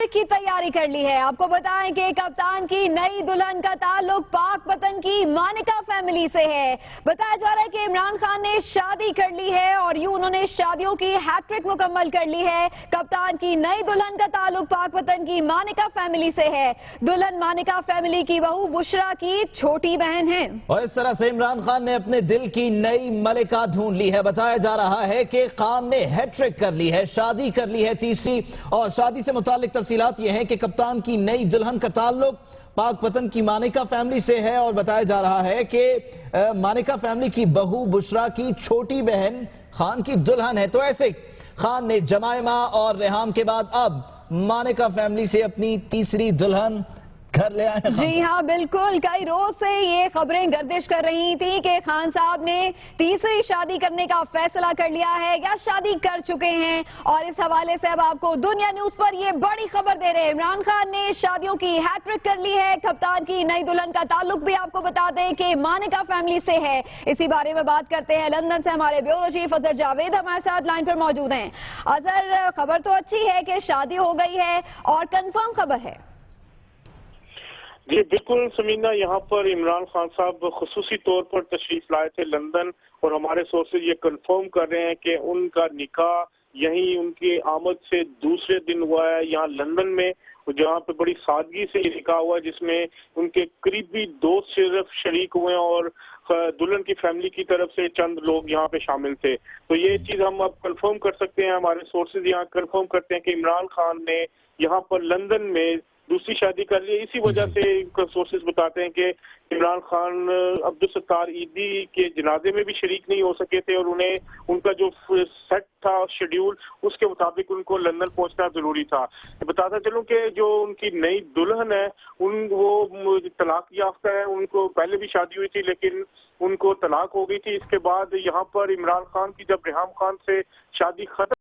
की तैयारी कर ली है। आपको बताएं कि कप्तान की नई दुल्हन का ताल्लुक पाक पतन की मानिका फैमिली से है। बताया जा रहा है कि इमरान खान ने शादी कर ली है और यूं उन्होंने शादियों की हैट्रिक मुकम्मल कर ली है। कप्तान की नई दुल्हन का ताल्लुक पाक पतन की मानिका फैमिली से है। दुल्हन मानिका फैमिली की बहू बुशरा की छोटी बहन है। और इस तरह से इमरान खान ने अपने दिल की नई मलिका ढूंढ ली है। बताया जा रहा है कि खान ने हैट्रिक कर ली है, शादी कर ली है तीसरी। और शादी से मुतालिक तफसीलात ये हैं कि कप्तान की नई दुल्हन का ताल्लुक पाक पतन की मानिका फैमिली से है। और बताया जा रहा है कि मानिका फैमिली की बहू बुशरा की छोटी बहन खान की दुल्हन है। तो ऐसे खान ने जमायमा और रेहाम के बाद अब मानिका फैमिली से अपनी तीसरी दुल्हन घर ले आए। जी हाँ, बिल्कुल। कई रोज से ये खबरें गर्दिश कर रही थी कि खान साहब ने तीसरी शादी करने का फैसला कर लिया है या शादी कर चुके हैं। और इस हवाले से अब आपको दुनिया न्यूज पर ये बड़ी खबर दे रहे हैं। इमरान खान ने शादियों की हैट्रिक कर ली है। कप्तान की नई दुल्हन का ताल्लुक भी आपको बता दें कि मानिका फैमिली से है। इसी बारे में बात करते हैं। लंदन से हमारे ब्यूरो चीफ अजहर जावेद हमारे साथ लाइन पर मौजूद हैं। अजहर, खबर तो अच्छी है कि शादी हो गई है और कंफर्म खबर है। जी बिल्कुल समीना, यहाँ पर इमरान खान साहब खुसूसी तौर पर तशरीफ लाए थे लंदन, और हमारे सोर्सेज ये कंफर्म कर रहे हैं कि उनका निकाह यहीं उनकी आमद से दूसरे दिन हुआ है यहाँ लंदन में, जहाँ पे बड़ी सादगी से ये निकाह हुआ, जिसमें उनके करीबी दोस्त सिर्फ शरीक हुए और दुल्हन की फैमिली की तरफ से चंद लोग यहाँ पे शामिल थे। तो ये चीज हम अब कंफर्म कर सकते हैं, हमारे सोर्सेज यहाँ कंफर्म करते हैं कि इमरान खान ने यहाँ पर लंदन में दूसरी शादी कर ली। इसी वजह से सोर्सेज बताते हैं कि इमरान खान अब्दुल सत्तार ईदी के जनाजे में भी शरीक नहीं हो सके थे, और उन्हें उनका जो सेट था शेड्यूल उसके मुताबिक उनको लंदन पहुंचना जरूरी था। बताता चलूं कि जो उनकी नई दुल्हन है वो तलाक याफ्ता है। उनको पहले भी शादी हुई थी लेकिन उनको तलाक हो गई थी। इसके बाद यहाँ पर इमरान खान की जब रेहाम खान से शादी खत्म